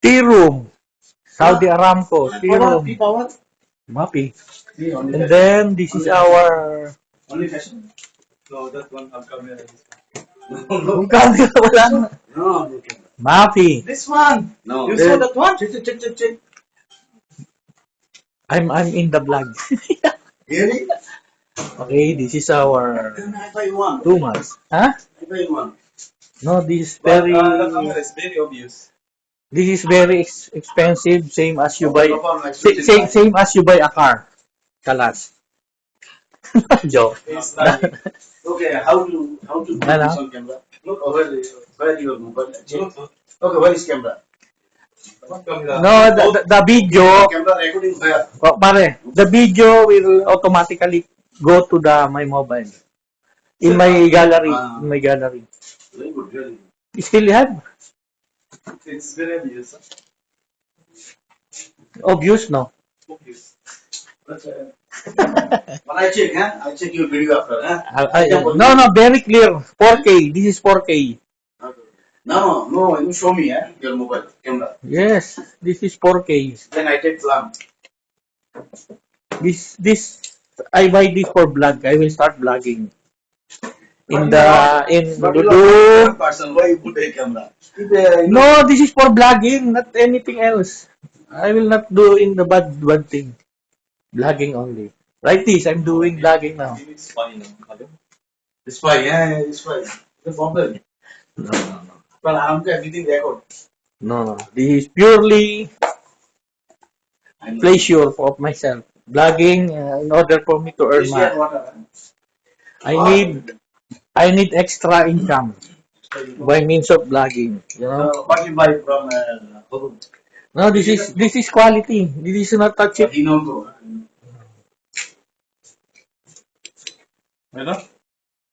Tea room. Saudi Aramco. Tea room. Mapi. And then this is our Only fashion? No, that one have camera. Kung camera wala na. No. Mapi. This one. No. You saw that one? Check. I'm in the vlog. Really? Okay, this is our Then I buy one. 2 months. Huh? I buy one. No, this is But very the camera is very obvious. expensive. Same as you buy. No problem, actually, Same as you buy a car. Kalas. Joke. It's not. Okay, how to put Ano? this on camera? Look, where your mobile? Okay, where is camera? What camera? No, the video. Camera recording where? Oh, pare, the video will automatically go to my mobile. In my gallery. In my gallery. Very good, very good. You still have? It's very obvious. Obvious, no? Obvious. But I check, huh? I check your video after, huh? No, very clear. 4K. This is 4K. No, you show me, your mobile camera. Yes, this is 4K. Then I take film. This I buy this for vlog. I will start vlogging. In Person, why you put a camera? No, this is for vlogging, not anything else. I will not do in the bad thing. Vlogging only. Like this, I'm doing vlogging now. It's funny, no? It's fine, it's fine. The problem. No. But I'm everything record. No. This is purely pleasure of myself. Vlogging in order for me to earn money. I need extra income by means of vlogging. You know? What you buy from home? No, this is quality. This is not touch it. Hinogo. Ano?